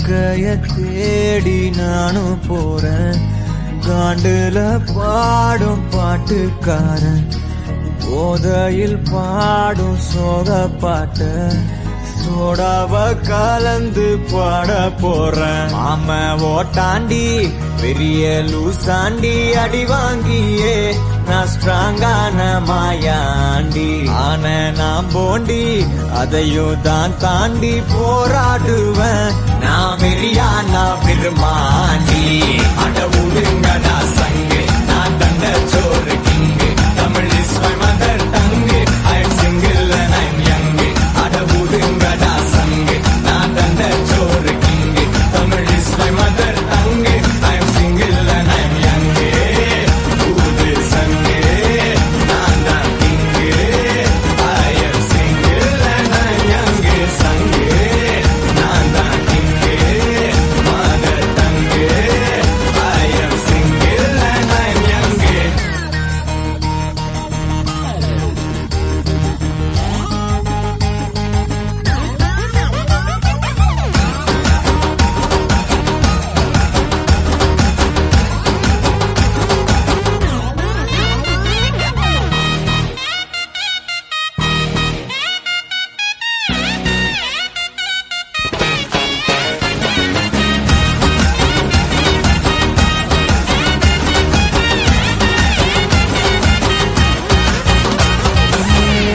வாழ்க்கைய தேடி நானும் போறேன். காண்டுல பாடும் பாட்டுக்காரன், போதையில் பாடும் சோக பாட்ட சோடாவ கலந்து பாட போறேன். ஆம ஓட்டாண்டி பெரிய லூசாண்டி, அடி வாங்கியே நான் ஸ்ட்ராங்கான மாயாண்டி. ஆன நான் போண்டி அதையும் தான் தாண்டி போராடுவேன். நான் வெறியா நான் பெருமாண்டி. அட உடுங்கடா சங்கு, நான் தண்ட சோறு king. Tamil is my mother tongue. I am single and I am young. அட உடுங்கடா சங்கு, நான் தண்ட சோறு king. Tamil is my mother tongue. I am single and I am young. ஊது சங்கு, நான் தான் king. I am single and I am young. சங்கு, நான் தான் king. Mother tongue. I am single and I am young.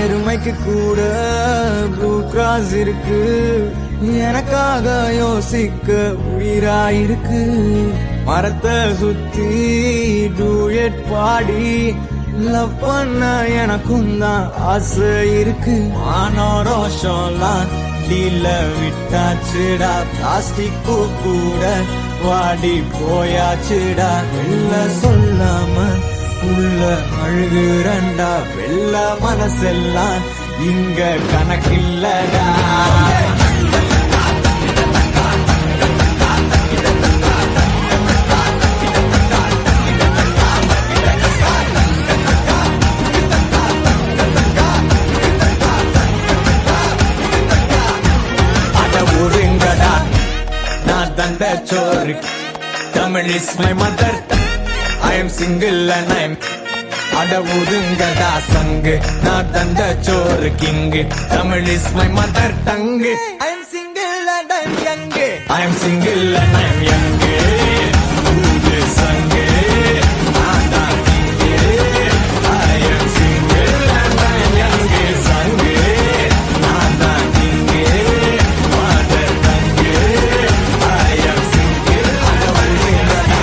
எருமைக்கு கூட ப்ளூ கிராஸ் இருக்கு, எனக்காக யோசிக்க உயிராயிருக்கு. மரத்தை சுத்தி டூயட் பாடி லவ் பண்ண எனக்கும் தான் ஆசை இருக்கு. மானோரோஷம்லாம் டீல விட்டாச்சுடா, பிளாஸ்டிக் பூ கூட வாடி போயாச்சுடா. வெள்ள சொல்லாம உள்ள அழுகுறண்டா, வெள்ள மனசெல்லாம் இங்க கணக்கில்லடா. அட ஒருங்கடா நான் தந்த சோறு. Tamil is my mother. I am single and I am. அட ஒதுங்கடா சங்கு, நான் தந்த சோறு king. Tamil is my mother tongue. I am single and I am young. I am single and I am young. ஊது சங்கு, நான் தான் king. I am single and I am young. சங்கு, நான் தான் king. Mother tongue. I am single. அட ஒதுங்கடா.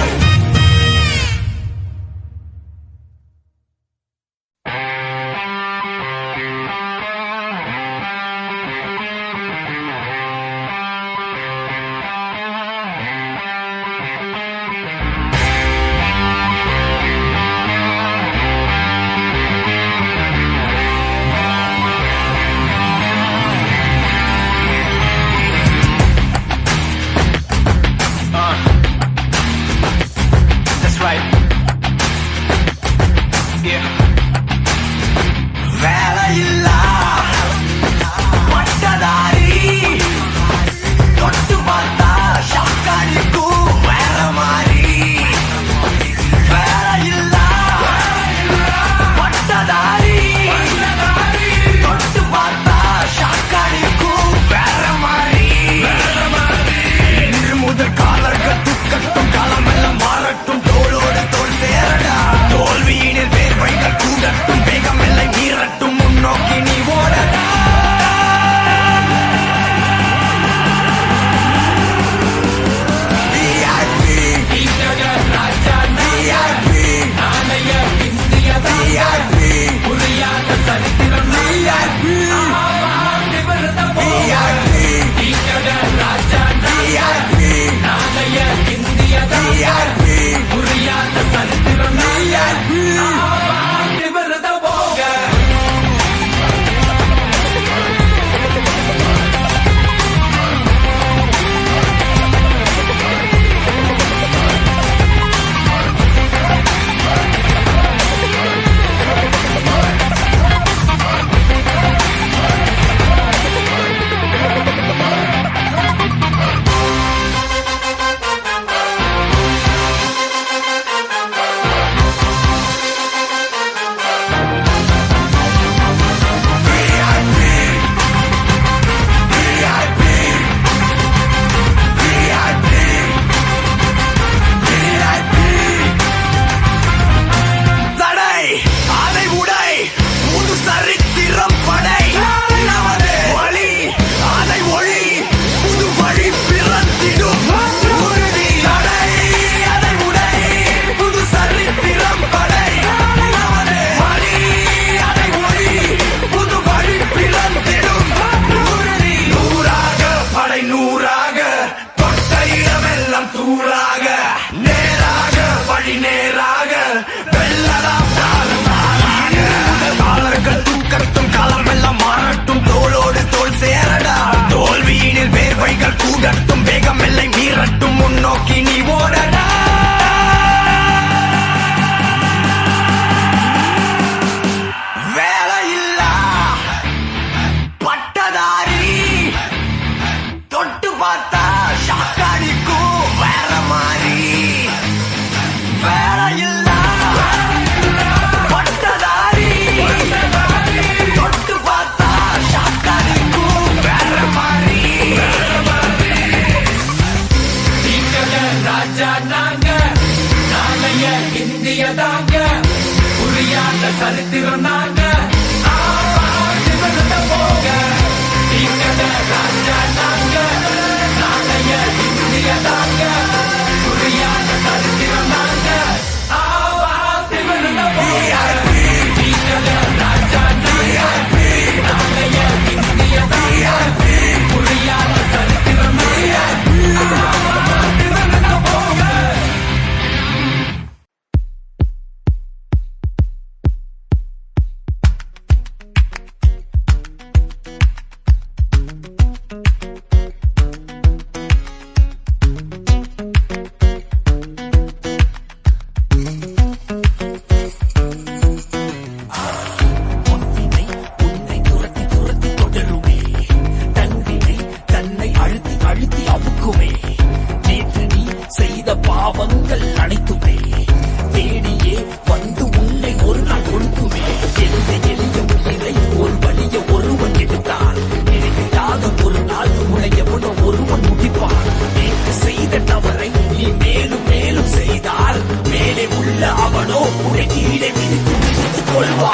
வரவா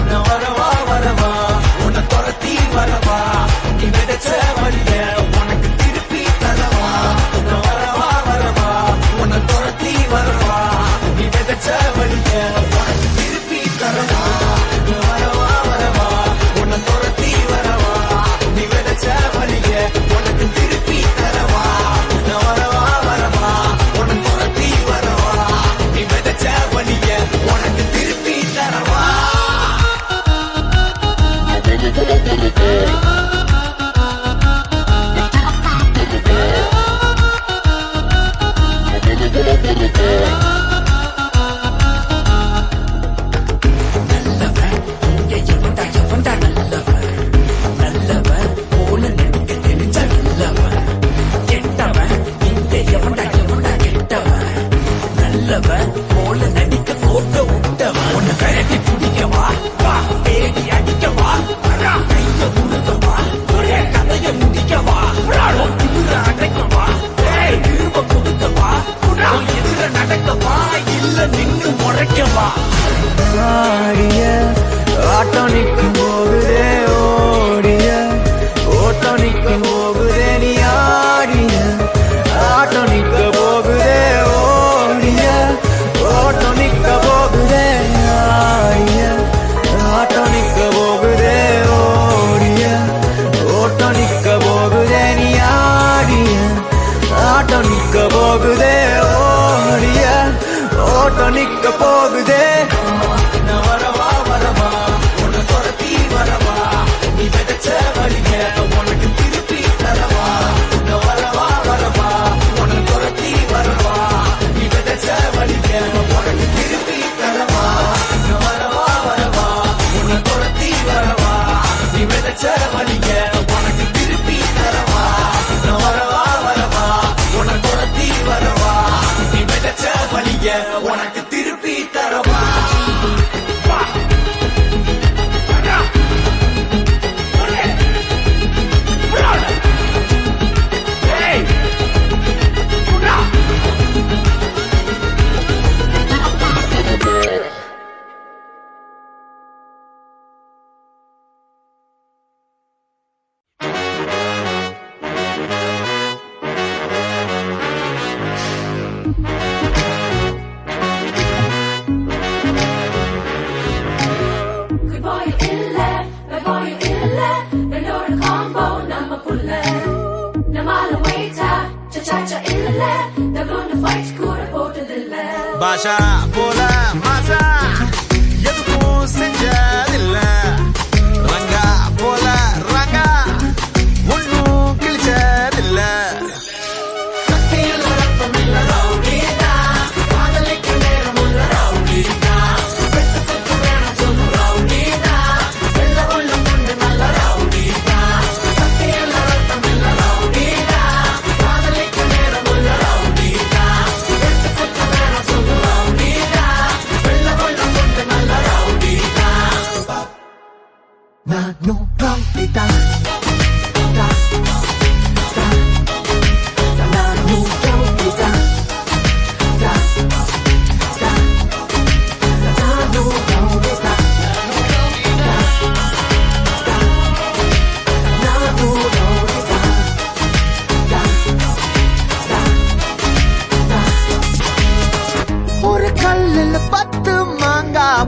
நான் வரவா வரவா உன்னை துரத்தி வரவா நீ விதைச்ச வழிய உனக்கு திருப்பி தரவா நான் வரவா வரவா உன்னை துரத்தி வரவா நீ விதைச்ச வழிய உனக்கு திருப்பி தரவா நான் வரவா வரவா உன்னை துரத்தி வரவா நீ விதைச்ச வழிய உனக்கு திருப்பி தரவா நான் வரவா வரவா உன்னை துரத்தி வரவா நீ விதைச்ச வழிய உனக்கு திருப்பி தரவா ஆடிய ஆட்டம் நிற்கும் போகுதே ஓடிய ஓட்டம் நிற்கும் போகுதே நீ ஆடிய ஆட்டம் நிற்க போகுதே ஓடிய ஓட்டம் நிற்க போகுதே ஆடிய ஆட்டம் நிற்க போகுதே ஓடிய ஓட்டம் நிற்க போகுதே நீ ஆடிய ஆட்டம் நிற்க போகுதே ஓடிய ஓட்டம் நிற்க போகுதே நான் வரவா வரவா உன்னை துரத்தி வரவா நீ விதைச்ச வழிய உனக்கு திருப்பி தரவா நான் வரவா வரவா உன்னை துரத்தி வரவா நீ விதைச்ச வழிய உனக்கு திருப்பி தரவா நான் வரவா வரவா உன்னை துரத்தி வரவா நீ விதைச்ச வழிய உனக்கு திருப்பி தரவா நான் வரவா வரவா உன்னை துரத்தி வரவா நீ விதைச்ச வழிய உனக்கு திருப்பி தரவா பாஷா போல மாசா எதுக்கும் செஞ்சதில்ல ரங்கா போல ரங்கா ஒன்னும் கிழிச்சதில்ல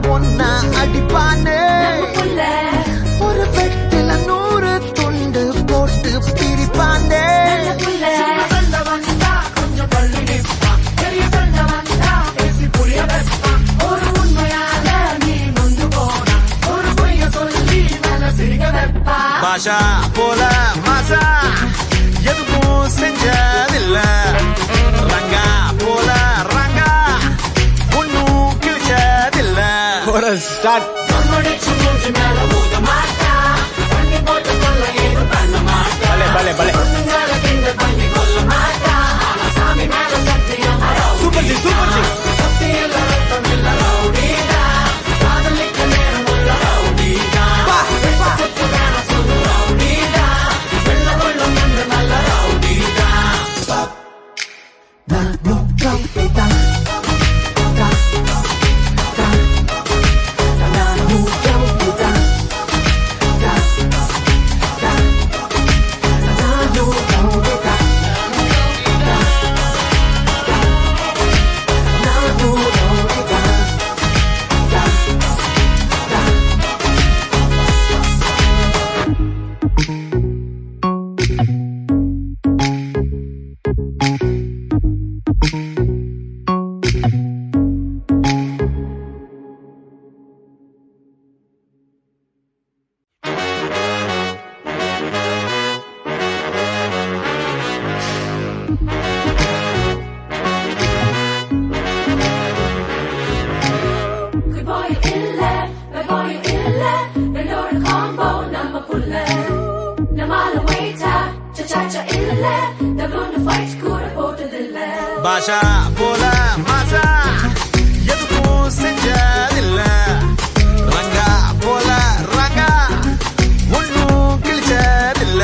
பொன்னா அடிப்பானே ஒரு வெட்டில 100 துண்டு போட்டு பிரிப்பானே பாஷா போல மாசா எதுவும் செஞ்சதில்ல ரங்கா போல ரங்கா ஒன்னும் கிழிச்சதில்ல ஸ்டார்ட் பலே பலே சூப்பர் ஜி சூப்பர் ஜி இல்ல ரெண்டோட காம்போ நம்ம புள்ள நம்மால வெயிட்டா சச்சாச்சா இல்ல டபுள் ஃபைட் கூட போட்டதில்ல பாஷா போல மாசா எதுக்கும் செஞ்சதில்ல ரங்கா போல ரங்கா ஒன்னும் கிழிச்சதில்ல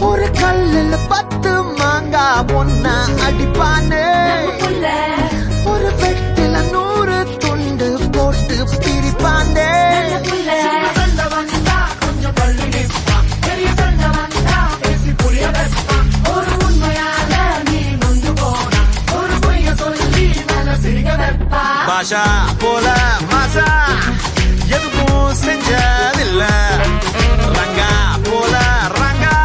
ஒரு கல்லுல 10 மாங்கா ஒன்னா அடிப்பானே ஒரு வெட்டில 100 துண்டு போட்டு பிரிப்பானே பாஷா போல மாசா எதுக்கும் செஞ்சதில்ல ரங்கா போல ரங்கா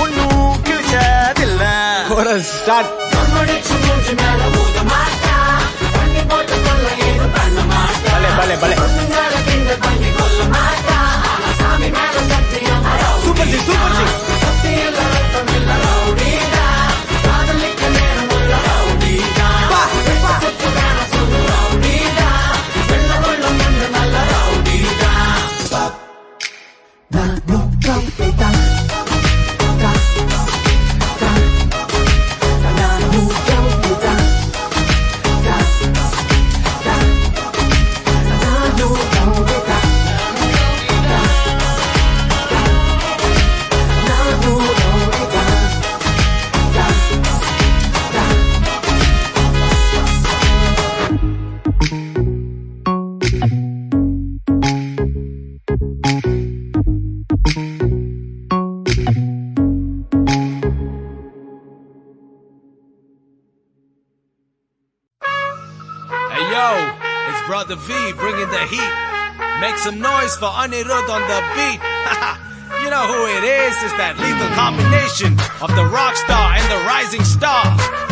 ஒன்னும் கிழிச்சதில்ல ஸ்டார்ட் பலே பலே super G super G Hey yo, it's Brother V bringing the heat. Make some noise for Anirudh on the beat. You know who it is, it's that lethal combination of the rock star and the rising star.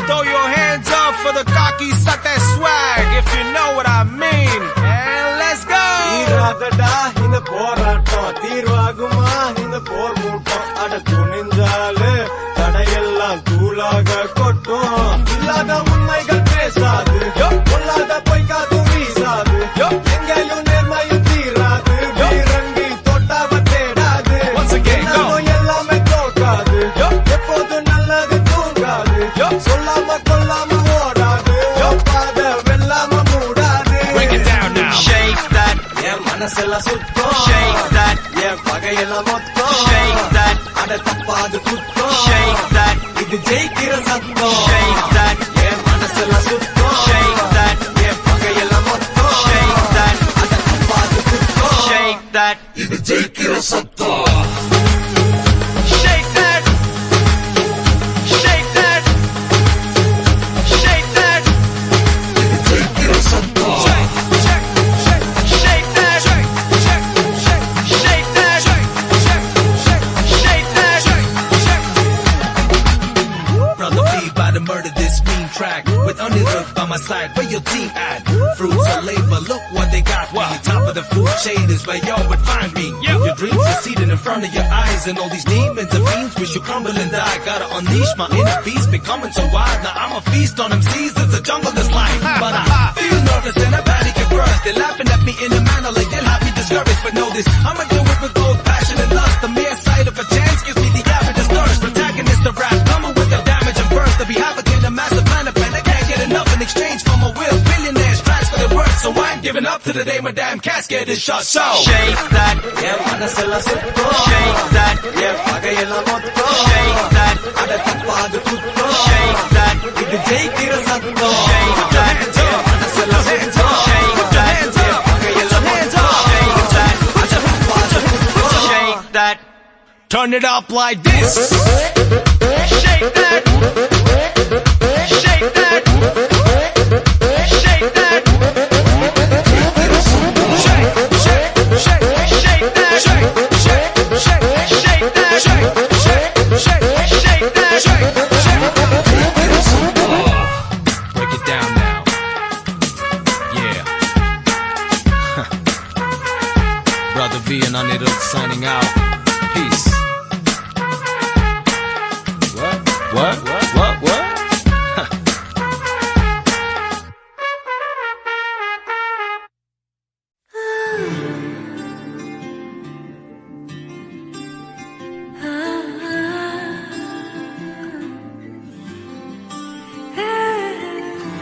Throw your hands up for the cocky suck that swag, if you know what I mean. And let's go! தீராதடா இந்த போராட்டம் தீர்வாகுமா இந்த போர் மூட்டம் அட துணிஞ்சாலே தடையெல்லாம் தூளாக கொட்டும் இல்லாத உண்மைகள் பேசாது பொல்லாத பொய்க்காது வீசாது எங்கேயும் நேர்மையும் தீராது வீரங்கி தொட்டாவ தேடாது எல்லாமே தோக்காது எப்போது நல்லது தூங்காது சொல்லாம கொல்லாம ஓடாது பாத வெல்லாம மூடாது. Shake that என் மனசெல்லாம் சுத்தம் Shake that என் பகையெல்லாம் மொத்தம் Shake that அட தப்பாது குத்தம் Shake that இது ஜெயிக்கிற சத்தம் Shake that என் மனசெல்லாம் சுத்தம் Shake that என் பகையெல்லாம் மொத்தம் Shake that அட தப்பாது குத்தம் Shake that இது ஜெயிக்கிற சத்தம் Shake that Shake that Shake that இது ஜெயிக்கிற சத்தம் Shake that Shake that Shake that Brother V about to murder this mean track with Anirudh by my side. Where your team at? Fruits of labor, look what they got me. Top of the food chain is where y'all would find me. Your dreams are seated in front of your eyes, and all these demons and fiends wish you crumble and die. Gotta unleash my inner beast, becoming so wild. Now I'm a feast on them seas, it's a jungle that's life. But I feel nervous and I panic at first. They're laughing at me in a manner like they'll have me discouraged. But know this, I'ma do it with both passion and lust. The mere sight of a chance gives me the average thirst. Protagonist of rap, coming with the damage and burst. To be havoc a massive plan of pen, I can't get enough in exchange for my will. Billionaires transfer their worth, so I ain't giving up to the day my damn casket is shut. So Shake that என் மனசெல்லாம் சுத்தம் Shake that என் பகையெல்லாம் மொத்தம் Shake that அட தப்பாது குத்தம் Shake that இது ஜெயிக்கிற சத்தம் Shake that என் மனசெல்லாம் Turn it up like this. Shake that. Shake that. Shake that. Shake, shake, shake, shake that. Shake, shake, shake, shake that. Shake, shake, shake, shake that. Shake, shake. Break it down now. Yeah. Brother V and Anirudh signing out. Peace. What?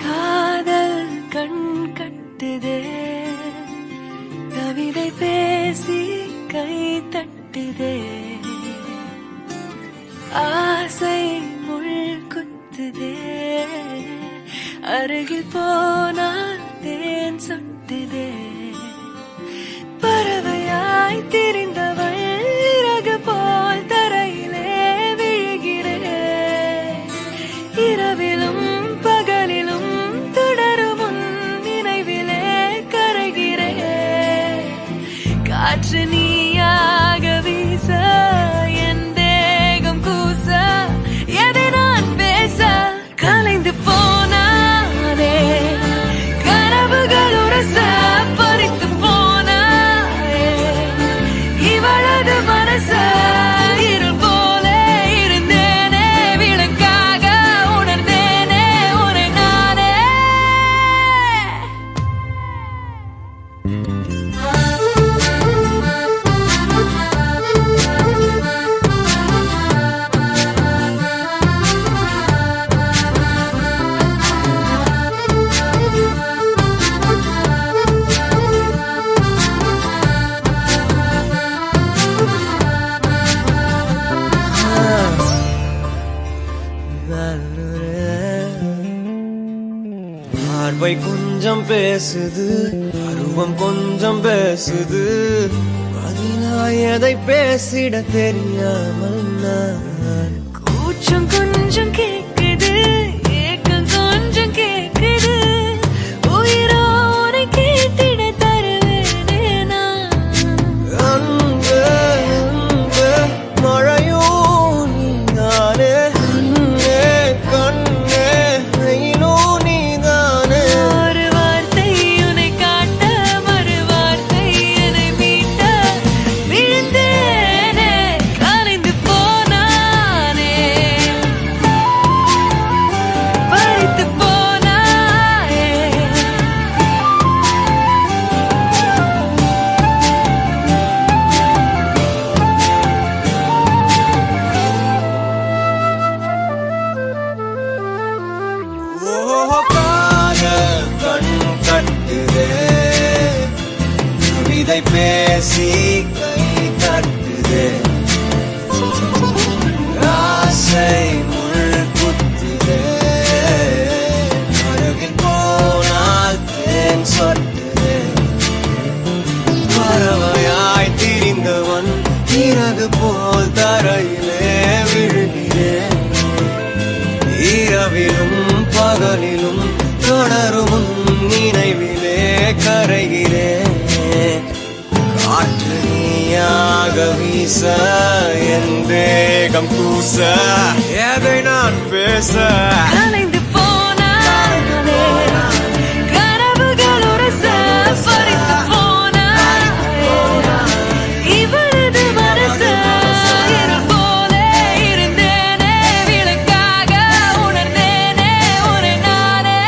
காதல் கண் கட்டுதே கவிதை பேசி கை தட்டுதே ஆசை முள் குத்துதே அருகில் போனால் தேன் சொட்டுதே பறவையாய் திரிந்தவள் இறகு போல் தரையிலே விழுகிறேன் இரவிலும் பகலிலும் தொடரும் உன் நினைவிலே கரைகிறேன் காற்று நீயாக வீச என் தேகம் கூச எதை நான் பேச கலைந்து போனானே கனவுகள் உரச பறித்து போனானே இவளது மனச இருள் போல இருந்தேனே விளக்காக உணர்ந்தேனே உன்னை நானே பார்வை கொஞ்சம் பேசுது, அருவம் கொஞ்சம் பேசுது, பதினாய் எதை பேசிட தெரியாமல் நான் கூச்சம் கொஞ்சம் கேக்குது ஏக்கம் கொஞ்சம் கேக்குது உயிரோரை கேட்டிட தருவேனே நான் அன்பு அன்பு மழையோ நீதானே கண்ணே கண்ணே வெயிலோ நீதானே ஒரு வார்த்தை உன்னை காட்ட மறு வார்த்தை என்னை மீட்ட விழுந்தேனே கலைந்து போனானே பறித்து போனாயே ஓ காதல் கண் கட்டுதே கவிதை பேசி கை தட்டுதே ஆசை முள் குத்துதே அருகில் போனால் தேன் சொட்டுதே பறவையாய் திரிந்தவன் இறகு போல் தரையிலே விழுகிறேன் இரவிலும் பகலிலும் தொடரும் உன் நினைவிலே கரைகிறேன் காற்று நீயாக வீச என் தேகம் கூச எதை நான் பேச கலைந்து போனானே கனவுகள் உரச பறித்து போனாயே இவளது மனச இருள் போல இருந்தேனே விளக்காக உணர்ந்தேனே உன்னை நானே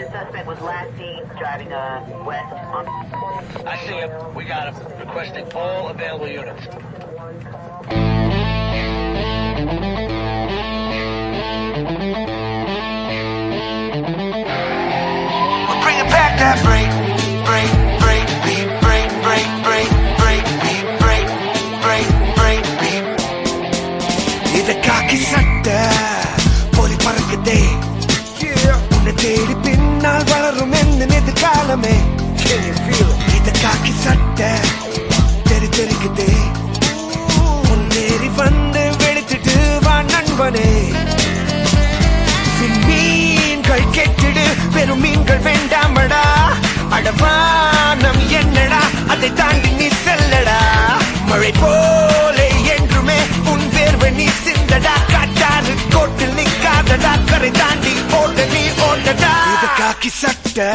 The suspect was last seen driving west on... I see him. We got him. Requesting all available units. We're bringing back that break, break, break, beat, break, break, break, break, beat, break, break, break, beat. இது காக்கி சட்டை போலி பறக்குதே, உன்னை தேடி பின்னால் வளரும் எந்த எதிர்காலமே. இது காக்கி சட்டை தெரி தெரிக்குதே, முன்னேறி வந்து வெடிச்சிட்டு வா நண்பனே. மீன்கள் கெட்டிடு, பெரும் மீன்கள் வேண்டாமடா. அடவானம் என்னடா, அதை தாண்டி நீ செல்லடா. மழை போலே என்றுமே உன் வேர்வை நீ சிந்தடா. காட்டாறு கோட்டில் நிக்காதடா, கரை தாண்டி ஓட நீ ஓடடா. இது காக்கி சட்டை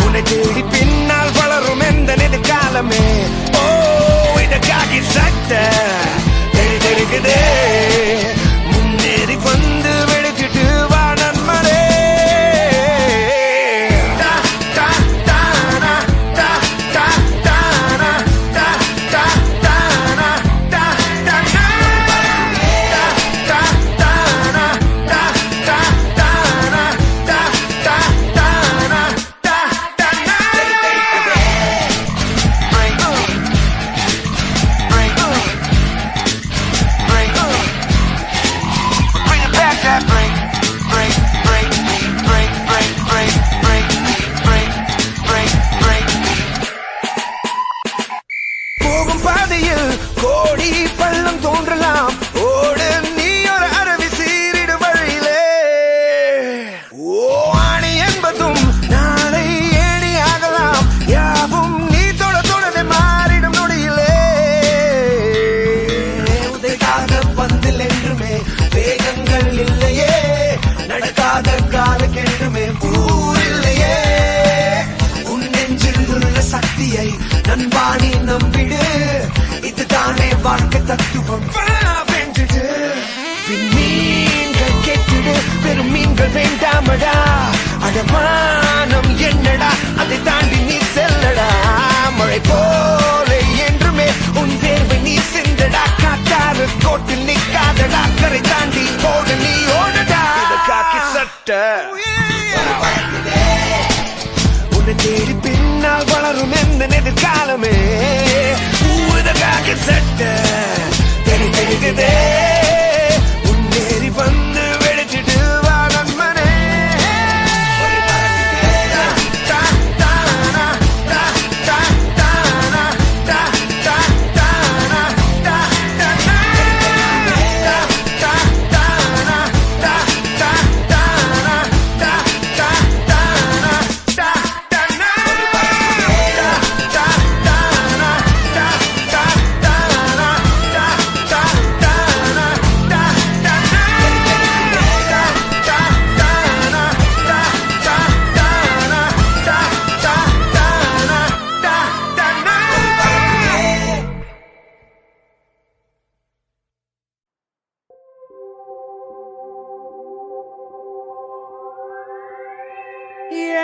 உன்னை தேடி பின்னால் வளரும் எந்த எதிர்காலமே. ஓ இது காக்கி சட்டை தெரி தெரிக்குதே, முன்னேறி வந்து வெடிச்சிட்டு வா நண்பனே. போகும் பாதையில் கோடி பள்ளம் தோன்றலாம், ஓடு நீ ஒரு அருவி சீரிடு வழியிலே. ஓ ஆணி என்பதும் நாளை ஏணி ஆகலாம், யாவும் நீ தொட தொடவே மாறிடும் நொடியிலே. உதைக்காத பந்தில் என்றுமே வேகங்கள் இல்லையே, நடக்காத காலுக்கென்றுமே ஊர் இல்லையே. உன் நெஞ்சில் உள்ள சக்தியை நண்பாணி நம்பிடு, இதுதானே வாழ்க்கை தத்துவம். வென்றுடு மீன்கள் கெட்டிடு, பெரும் மீன்கள் வேண்டாமடா. அடமானம் என்னடா, அதை தாண்டி நீ செல்லடா. மழை போல என்றுமே உன் தேர்வை நீ சிந்தடா. காட்டாறு கோட்டில் நிக்காதடா, கரை தாண்டி ஓட நீ ஓடடா. இது காக்கி சட்டை உன்னை தேடி பின்னால் வளரும் எந்த எதிர்காலமே. இது காக்கி சட்டை தெரி தெரிக்குதே, முன்னேறி வந்து வெடிச்சிட்டு வா நண்பனே.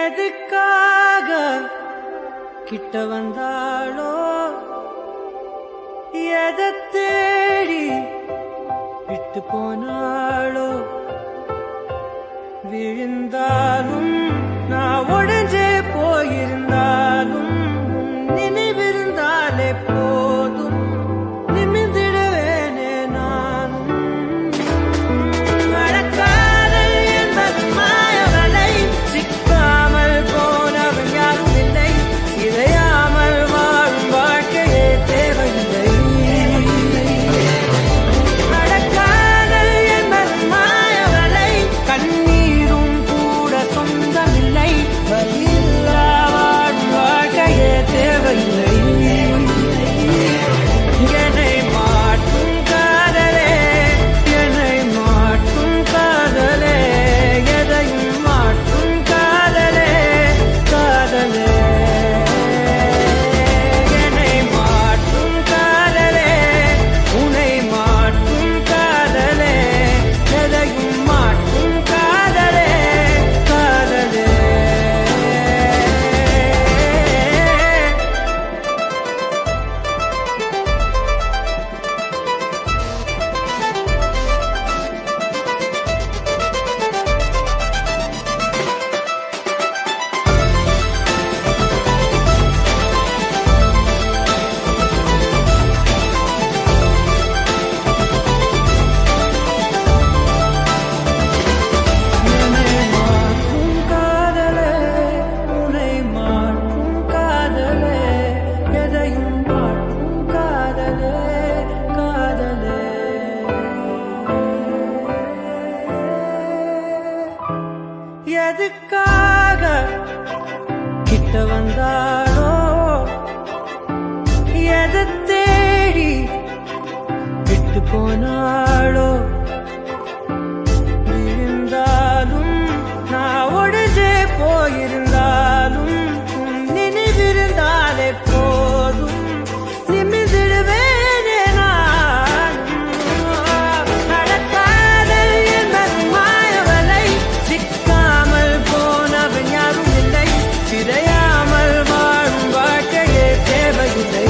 எதுக்காக கிட்ட வந்தாளோ, எதை தேடி விட்டு போனாளோ. விழுந்தாலும் நான் உடைஞ்சே போயிருந்தாலும் நினைவிருந்தாலே போதும், நிமிர்ந்திடுவேனே நானும். மழக்காதல் என்பது மாயவலை, சிக்காமல் போனவன் யாரும் இல்லை. சிதையாமல் வாழும் வாழ்க்கையே தேவையில்லை. மழக்காதல் என்பது மாயவலை, கண்ணீரும் கூட கிட்ட வந்தாளோ எதை தேடி விட்டு போனாளோ இருந்தாலும் நான் ஒடிஞ்சே போயிருந்தாலும் நினைவிருந்தாலே போதும் நிமிர்ந்திடுவேனே நான் நடக்காதல் என்பது மாயவலை சிக்காமல் போனவன் யாரும் இல்லை சிதையாமல் வாழும் வாழ்க்கையே தேவையில்லை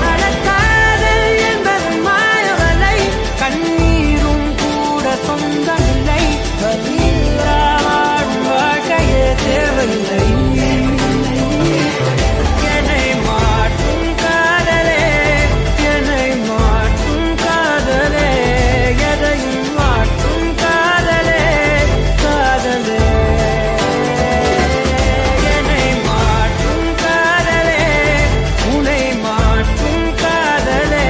நடக்காதல் என்பது மாயவலை கண்ணீரும் கூட சொந்தமில்லை வலியில்லா வாழும் வாழ்க்கையே தேவையில்லை என்னை மாற்றும் காதலே என்னை மாற்றும் காதலே எதையும் மாற்றும் காதலே காதலே என்னை மாற்றும் காதலே உன்னை மாற்றும் காதலே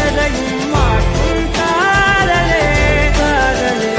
எதையும் மாற்றும் காதலே காதலே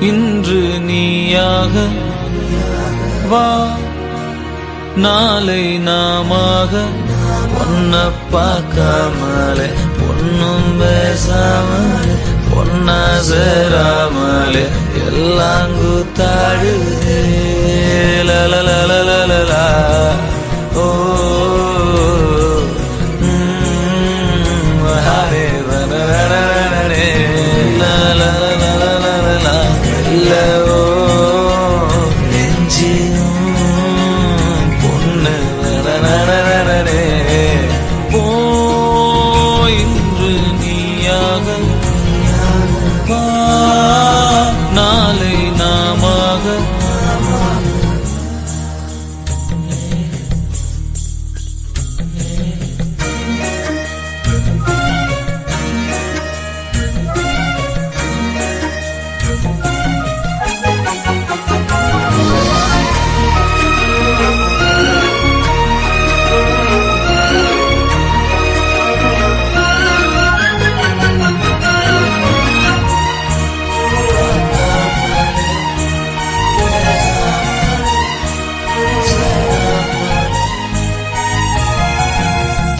இன்று நீயாக வா நாளை நாமாக ஒன்ன பார்க்காமலே பொண்ணும் பேசாமலே பொன்னா சேராமலே எல்லாம் கூத்தாடுதே லலலலலலா ஓ ஹரே வனரனரனே லலலலலலா இல்லவோ நெஞ்சியும் பொண்ணு வனரனரனே போ இன்று நீயாக வா நாளை நாமாக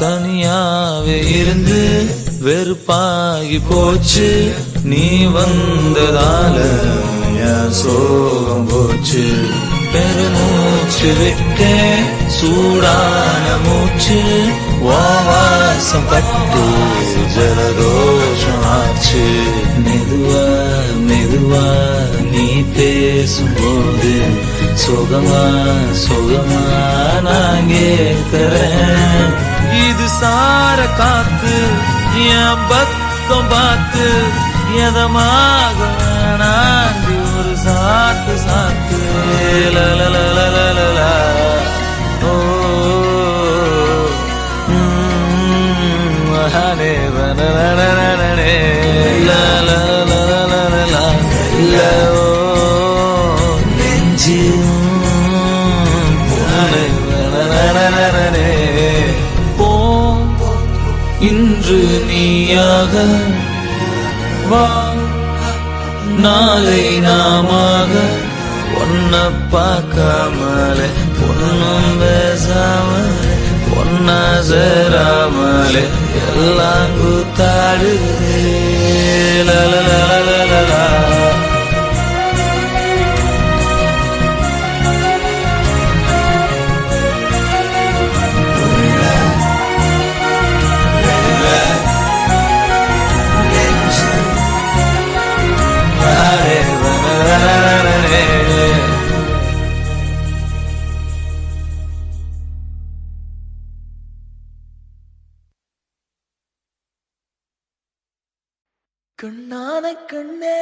தனியாவே இருந்து வெறுப்பாகி போச்சு நீ வந்ததால என் சோகம் போச்சு பெருமூச்சு விட்டே சூடான மூச்சு வாசம் பட்டு ஜலதோஷம் ஆச்சு மெதுவா மெதுவா நீ பேசும்போது சுகமா சுகமா நான் கேட்கிறேன் இது சார காத்து என் பக்கம் பார்த்து எதமாக நான் ஒரு சாத்து சாத்து லலலலலலலா. ஓ மகாதேவ நனனனனனே லலலலலலலா. ஓ நெஞ்சு போ இன்று நீயாக வா நாளை நாமாக ஒன்ன பார்க்காமலே ஒன்னும் பேசாமலே ஒன்னா சேராமலே எல்லாம் கூத்தாடுதே லலலலலலா. கண்ணான கண்ணே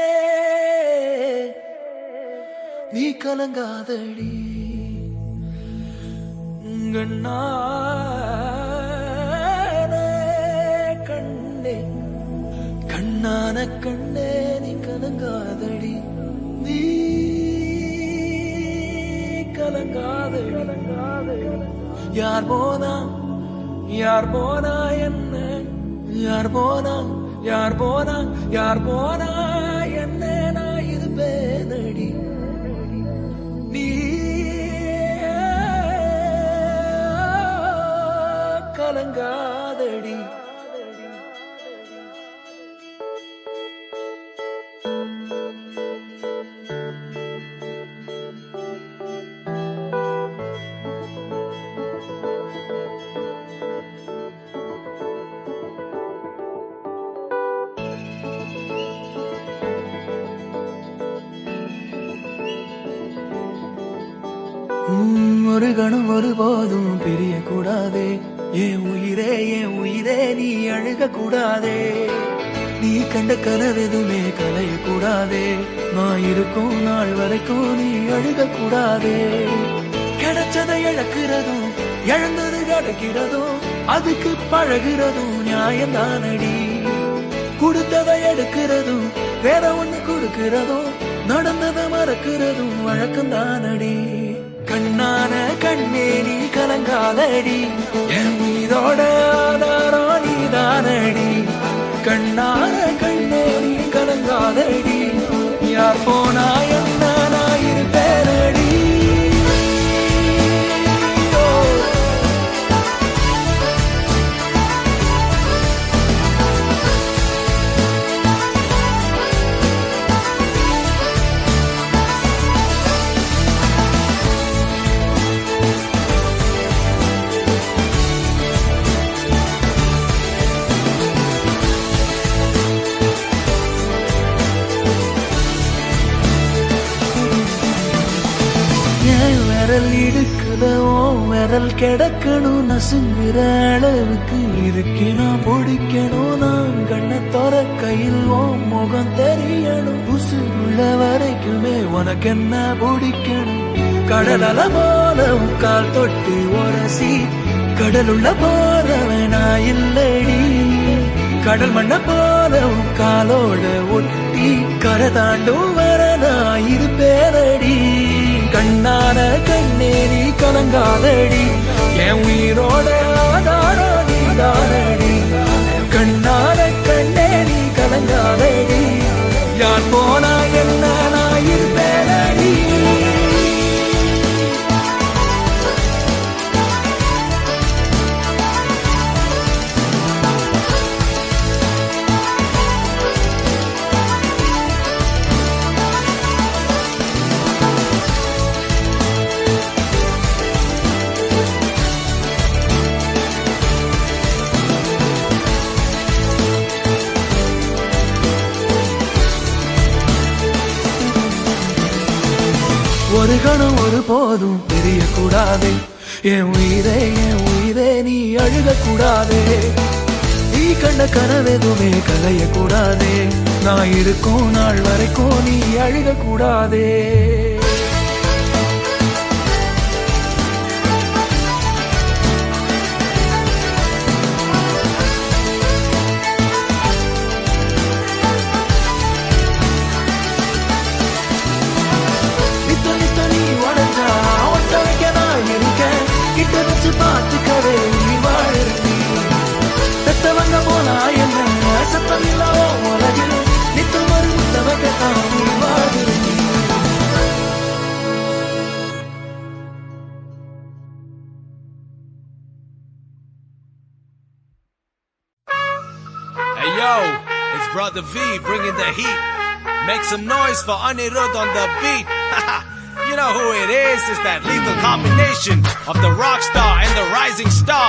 நீ கலங்காதடி கண்ணான கண்ணே கண்ணான கண்ணே நீ கலங்காதடி நீ கலங்காதடி. யார் போனா என்ன யார் போனா யார் போனா யார் போனா என்ன நான் இது பேனடி நீ கலங்காதடி. ஒரு கணம் ஒருபோதும் பிரிய கூடாதே என் உயிரே நீ அழுக கூடாதே. நீ கண்ட கனவெதுமே கலைய கூடாதே. நான் இருக்கும் நாள் வரைக்கும் நீ அழுக கூடாதே. கிடைச்சதை இழக்கிறதும் இழந்தது கிடைக்கிறதும் அதுக்கு பழகிறதும் நியாயம்தானடி. கொடுத்ததை எடுக்கிறதும் வேற ஒண்ணு கொடுக்கிறதும் நடந்ததை மறக்கிறதும் வழக்கம்தானடி. கண்ணான கண்ணே நீ கலங்காதடி என் உயிரோட ஆதாரம் நீதானடி. கண்ணான கண்ணே நீ கலங்காதடி யார் போனா என்ன நான் இருப்பேனடி. விரல் இடுக்குதோ விரல் கிடக்கணும் நசுங்குற அளவுக்கு இருக்கணும் பிடிக்கணும். நான் கண்ணை தோற கையில் முகம் தெரியணும். உசுருள்ள வரைக்குமே உனக்கு என்ன பிடிக்கணும். கடலல போல கால் தொட்டு உரசி கடலுள்ள போறவனா இல்லடி. கடல் மண்ண போல காலோட ஒட்டி கரை தாண்டும் வர நான் இருப்பேனடி. கண்ணான கண்ணே நீ கலங்காதடி என் உயிரோட ஆதாரம் நீதானடி. கண்ணான கண்ணே நீ கலங்காதடி யார் போனா என்ன நான் இருப்பேனடி. ஒரு கணம் ஒரு போதும் தெரியக்கூடாதே என் உயிரே நீ அழுக கூடாதே. நீ கண்ட கனவெதுமே கலைய கூடாதே, நான் இருக்கும் நாள் வரைக்கும் நீ அழுக கூடாதே. கிட்ட வச்சு பார்த்துக்கவே நீ வாழி பெத்தவங்க போனா என்ன சத்தமில்லோ உலகில் நித்து ஒரு முத்தவகத்தான் நீ வாழி. Hey yo, it's Brother V bringing the heat. Make some noise for Anirudh on the beat. You know who it is, it's that lethal combination of the rock star and the rising star.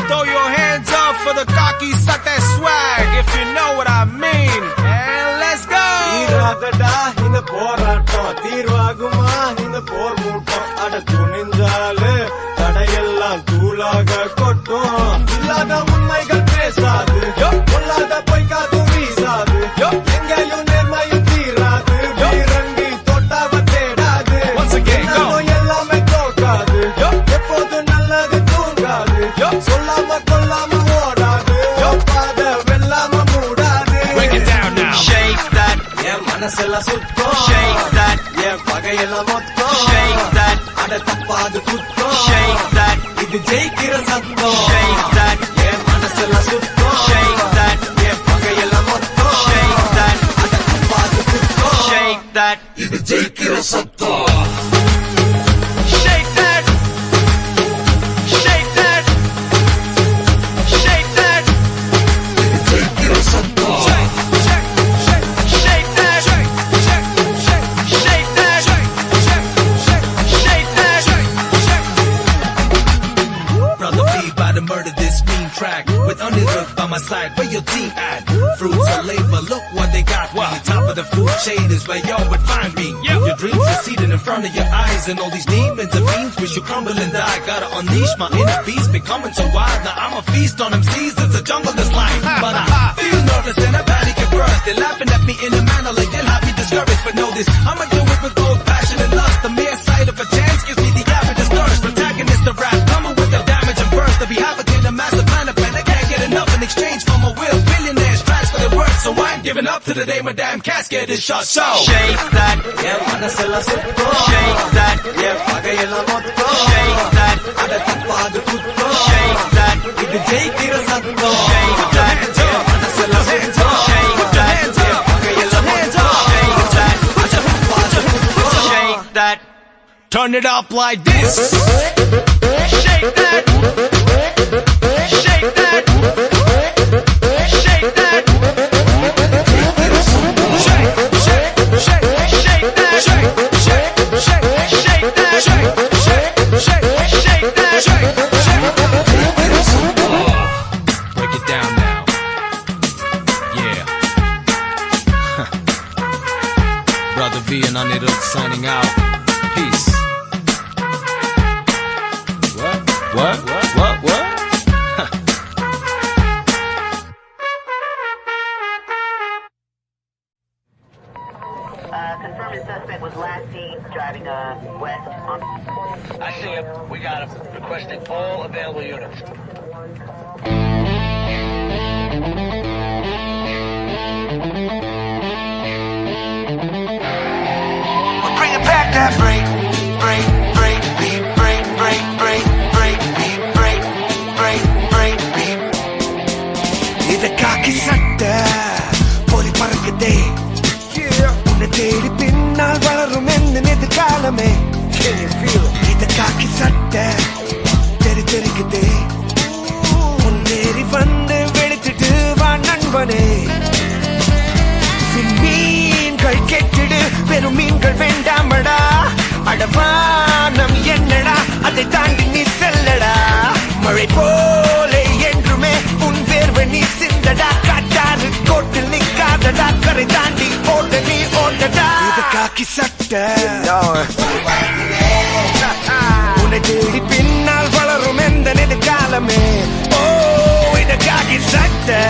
Throw your hands up for the cocky Sate swag, if you know what I mean. And let's go! தீராதடா இந்த போராட்டம், தீர்வாகுமா இந்த போர் மூட்டம், அட துணிஞ்சாலே தடையெல்லாம் தூளாக கொட்டும். இல்லாத உண்மைகள் பேசாது, பொல்லாத பொய்க்காது வீசாது, எங்கேயும் நேர்மையும் தீராது, வீரங்கி தொட்டாவ தேடாது, எல்லாமே தோக்காது, எப்போது நல்லது தூங்காது, சொல்லாம கொல்லாம ஓடாது, பாத வெல்லாம மூடாது. Break it down now. Shake that, என் மனசெல்லாம் சுத்தம். Shake that, என் பகையெல்லாம் மொத்தம். Shake that, அட தப்பாது குத்தம். Shake that, இது ஜெயிக்கிற சத்தம். Shake that, என் மனசெல்லாம் சுத்தம். Shake that, என் பகையெல்லாம் மொத்தம். Shake that, அட தப்பாது குத்தம். Shake that, இது ஜெயிக்கிற சத்தம். Shake that, shake that, shake that, இது ஜெயிக்கிற சத்தம். Shake that, shake that, shake that. Brother B about to murder this mean track with Anirudh by my side. Where your team at? Fruits of labor, look what they got me. Top of the food chain is where y'all would find me. Your dreams are seated in front of your eyes, and all these demons and fiends wish you crumble and die. Gotta unleash my inner beast, becoming so wild. Now I'm a feast on them seas, it's a jungle that's life. But I feel nervous and I panic at first. They're laughing at me in a manner like they'll have me discouraged. But know this, I'ma do it with both passion and lust. The mere sight of a chance gives me the avidest thirst. Protagonist of rap, coming with the damage and burst. To be havocating a massive plan of pen, I can't get enough in exchange for my will. Billionaires transfer their worth, so I ain't giving up to the day my damn casket is shut. So Shake that, என் மனசெல்லாம் சுத்தம். Shake that, என் பகையெல்லாம் மொத்தம். Shake that, அட தப்பாது குத்தம். Shake that, இது ஜெயிக்கிற சத்தம். Shake that, என் மனசெல்லாம் சுத்தம். Shake that, என் பகையெல்லாம் மொத்தம். Shake that, அட தப்பாது குத்தம். Shake that, turn it up like this. shake that, shake that, shake that. Break it down now. Yeah. Brother V and Anirudh signing out. Peace. What? Confirmed suspect was last seen driving west on. I see him. We got him. Requesting all available units. We're bringing back that break, break, break, beat, break, break, break, break, beat, break, break, break, beat. இது காக்கி சட்டை பொறி பறக்குதே, உன்னை தேடி பின்னால் வளரும் எந்த எதிர்காலமே. இது காக்கி சட்டை தெரி தெரிக்குதே, முன்னேறி வந்து வெளுத்துட்டு வா நண்பனே. மீன்கள் கெட்டிடு, பெரும் மீன்கள் வேண்டாமடா, அடவானம் என்னடா, அதை தாண்டி நீ செல்லடா. மழை போல என்றுமே உன் வேர்வை நீ சிந்தடா, காட்டாறு கோட்டில் நிக்காதடா, கரை தாண்டி ஓட நீ ஓடடா. இது காக்கி சட்டை உன்னை தேடி பின்னால் வளரும் எந்த எதிர்காலமே. ஓ இது காக்கி சட்டை.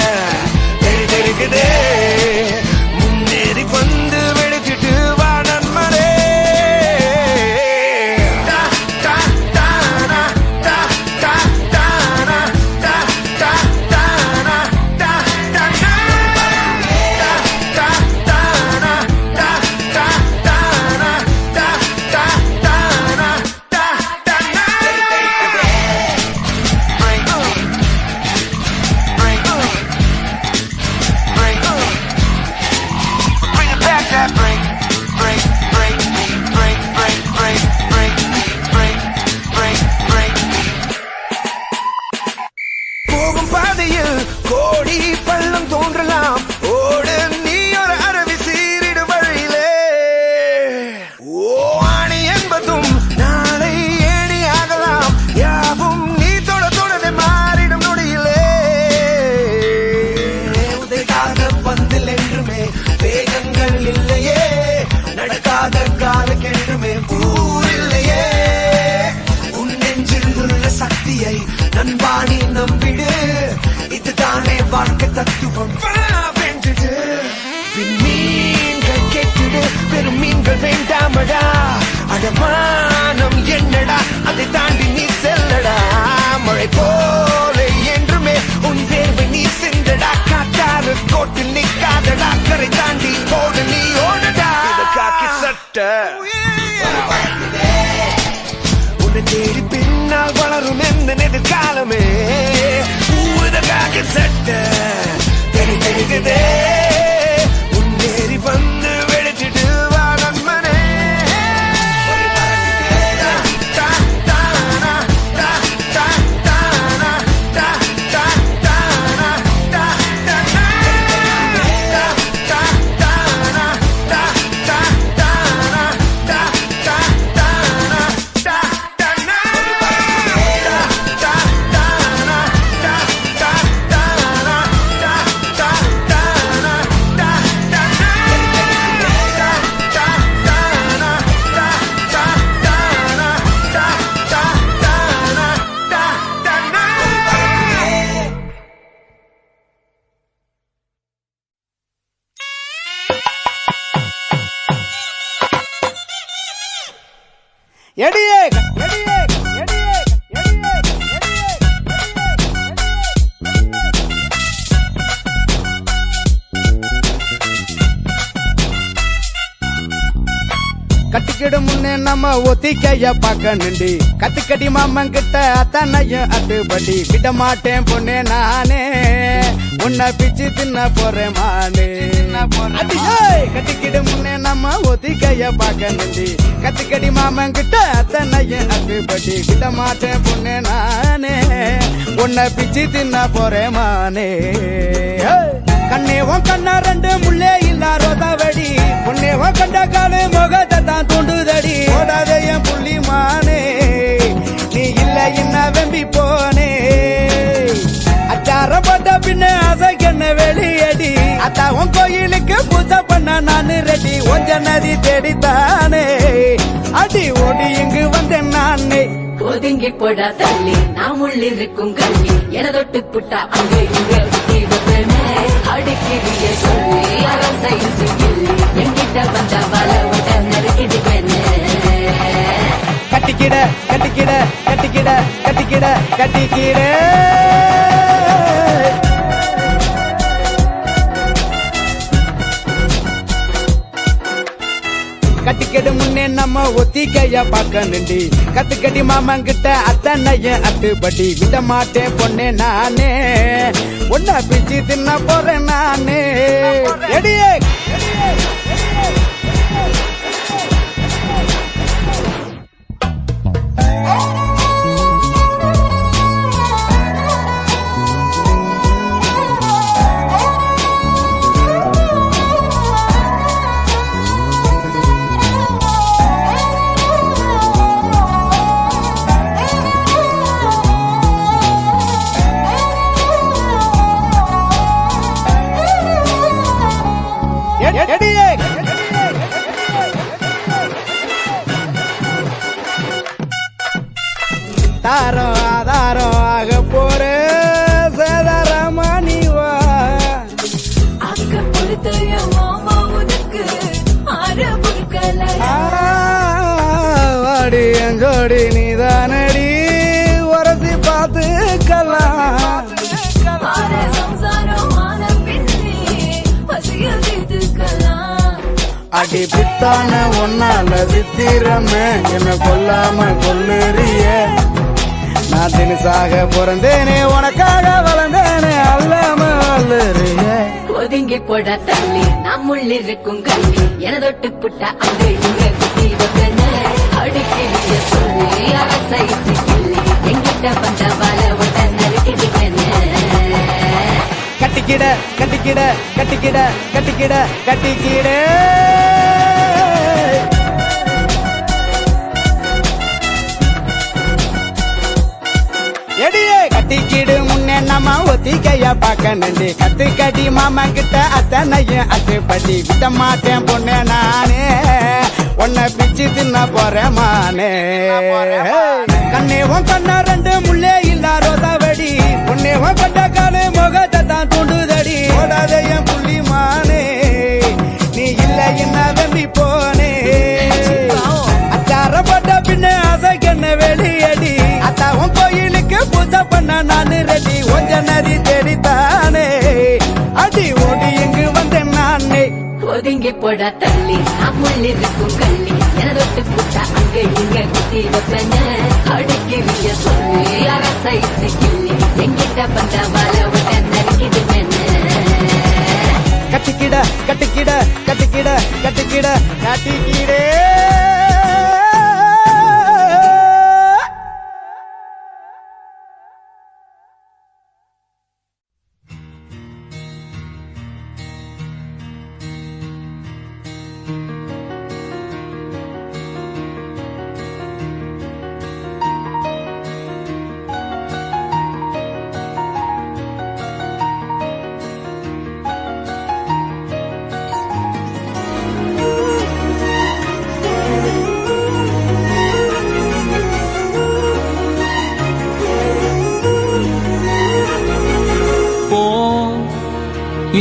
கோடி பள்ளம் தோன்றலாம், ஓடு நீ ஒரு அருவி சீரிடு வழியிலே. ஓ ஆணி என்பதும் நாளை ஏணி ஆகலாம், யாவும் நீ தொட தொடவே மாறிடும் நொடியிலே. உதைக்காத பந்தில் என்றுமே வேகங்கள் இல்லையே, நடக்காத காலக்கென்றுமே ஊர் இல்லையே. உன் நெஞ்சில் உள்ள சக்தியை நண்பாணி நம்பிடு, இதுதானே வாழ்க்கை தத்துவம், வென்றுடு. மீன்கள் கேட்டுடு, பெரும் மீன்கள் வேண்டாமடா, அடமானம் என்னடா, அதை தாண்டி நீ செல்லடா. மழை போல என்றுமே உன் வேர்வை நீ சிந்தடா, காட்டாறு கோட்டில் நிக்காதடா, கரை தாண்டி ஓடு நீ ஓடடா. காக்கி சட்ட உன்னை தேடி பின்னால் வளரும் எந்த எதிர்காலமே, காக்கி சட்ட தெரி தெரிகுதே, உன்னேறி வந்து வெடிச்சிட்டு வா நண்பனே. கட்டிக்கிடு முன்னே நம்ம ஒத்திக்கைய பாக்க நின்று, கத்துக்கடி மாமன் கிட்ட அத்தனையும் அட்டுப்படி, விட மாட்டேன் பொண்ணே நானே, உன்னை பிச்சு தின்ன போறேன் மானே. கட்டிக்கிடு முன்னே நம்ம ஒத்திக்கைய பாக்க நின்று, கத்துக்கடி மாமன் கிட்ட அத்தனையும் அட்டுப்படி, விட மாட்டேன் பொண்ணே நானே, உன்னை பிச்சு தின்ன போறேன் மானே. கண்ணேவன் கண்ணா ரெண்டு முள்ளே இல்ல ரோதாவடி, உன்னேவன் கண்ட காலு முகத்தை தான் தூண்டுதடி. ஓடாத என் புள்ளி மானே, நீ இல்ல என்ன வெம்பி போனே. அச்சார போட்ட பின்ன அசைக்கண்ண வெளியடி, அத்தாவும் கோயிலுக்கு பூஜை பண்ண நானு ரெடி. ஒஞ்ச நதி தேடித்தானே அடி ஓடி இங்கு வந்தேன் நானே. ஒதுங்கி போடா தள்ளி, நாம் உள்ளிருக்கும் கல்வி என தொட்டு புட்டா அங்கே இங்கே அடிக்கிறிய சொல்லி அரசையில் சிக்கில்லி, என்கிட்ட வந்த வள உடனே இடுவேன்னு. கட்டிக்கிட கட்டிக்கிட கட்டிக்கிட கட்டிக்கிட கட்டிக்கிட கட்டிக்கிடு முன்னே நம்ம ஒத்திக்கைய பாக்க நின்று, கத்துக்கடி மாமன் கிட்ட அத்தனையும் அட்டுப்படி, விட மாட்டேன் பொண்ணே நானே, உன்னை பிச்சு தின்ன போறேன் நானே. எடியே தாரம் ஆதாரம் ஆக போற சதரமணிவா, அக்க பொறுத்தைய மாமா உனக்கு வாடி எங்கோடி நீதானடி, உரசி பார்த்துக்கலாம். அடி பித்தான ஒன்னால சித்திரமே, என்ன கொல்லாம கொல்லுறிய. நான் தினசாக பிறந்தேனே, உனக்காக வளர்ந்தேனே, அல்லாம வல்லுறிய. ஒதுங்கி போட தள்ளி, நாம் உள்ளிருக்கும் கல்வி என தொட்டு புட்டா அங்கே இங்கே குட்டி வைப்பேன்னு. அடிக்கிறிய சொல்லி அரசை சிக்கில்லி, என்கிட்ட வந்த வள உடனே இடுவேன்னு. கட்டிக்கிட கட்டிக்கிட கட்டிக்கிட கட்டிக்கிட எடியே கட்டிக்கிடு முன்னே நம்ம ஒத்திக்கைய பார்க்க நண்டி கத்துக்கடி மாமா கிட்ட அத்தனையும் அத்துப்படி விட மாட்டேன் பொண்ணே நானே உன்னை பிச்சு தின்ன போறேன் மானே கண்ணேவும் கண்ணா ரெண்டு முள்ளே இல்லா ரோதாவடி பொன்னேவும் கொண்ட காலு முகத்தை தான் தூண்டுதடி ஓடாத என் புள்ளி மானே நீ இல்ல என்ன வெம்பி போனே அச்சார போட்ட பின்ன அசைக்கண்ண வெளியடி அத்தாவும் கோயிலுக்கு பூஜை பண்ண நானு ரெடி கொஞ்ச நரி தேடித்தானே அடி ஓடி இங்கு வந்தேன் நானே ஒதுங்கி போட தள்ளி அம்முள்ளிருக்கும் கள்ளி எனதொட்டு புட்டா அங்க இங்க குத்தி வைப்பன அடிக்கிறிய சொல்லி அரசை கிள்ளி எங்கிட்ட பண்ற வர விட நறுக்கிது கட்டிக்கிட கட்டிக்கிட கட்டிக்கிட கட்டிக்கிட கட்டிக்கிடே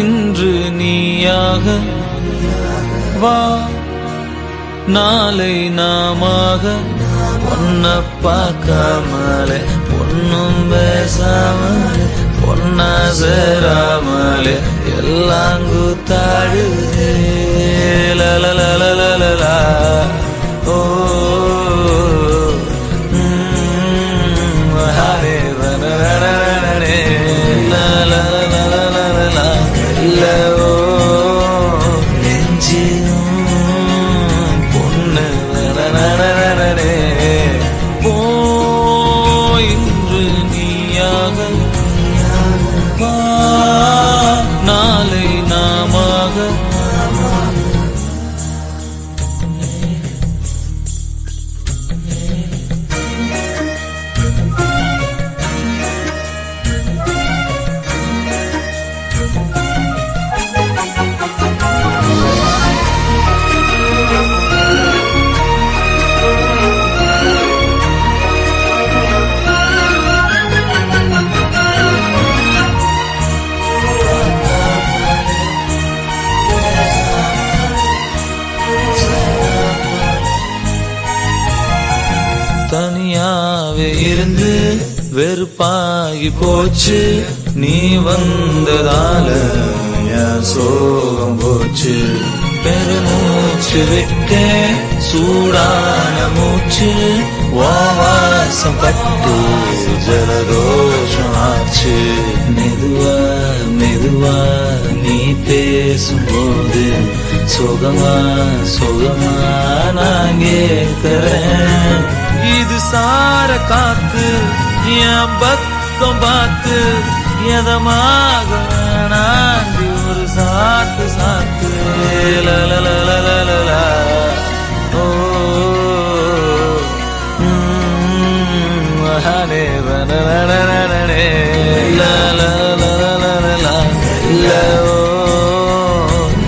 இன்று நீயாக வா நாளை நாமாக பொன்ன பார்க்காமலே பொன்னும் பேசாமலே பொன்னா சேராமலே எல்லாம் கூத்தாடுதே லலலலலலா ஓ ஹரே வனரரரரே லலலலலலா இல்லவோ நெஞ்சியும் பொண்ணு வனரரரரே போ இன்று நீயாக வா நாளை நாமாக தனியாவே இருந்து வெறுப்பாகி போச்சு நீ வந்ததால என் சோகம் போச்சு பெருமூச்சு விட்ட சூடான மூச்சு வாசம் பட்டு ஜலதோஷம் ஆச்சு மெதுவா மெதுவா நீ பேசும்போது சுகமா சுகமா நான் கேட்கிறேன் இது சார காத்து என் பக்கம் பார்த்து எதமாக நாண்டி ஒரு சாத்து சாத்து லலலலலலா ஓ ஹரே வனரரரரே லலலலலலா இல்லோ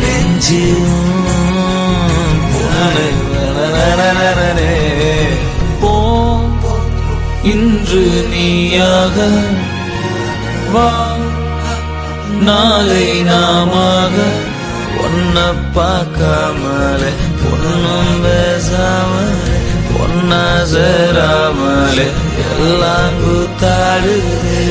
நெஞ்சியும் பொண்ணு வனரரரரே இன்று நீயாக வா நாளை நாமாக ஒன்ன பார்க்காமலே பொண்ணும் பேசாமலே பொன்னா சேராமலே எல்லாம் கூத்தாடுதே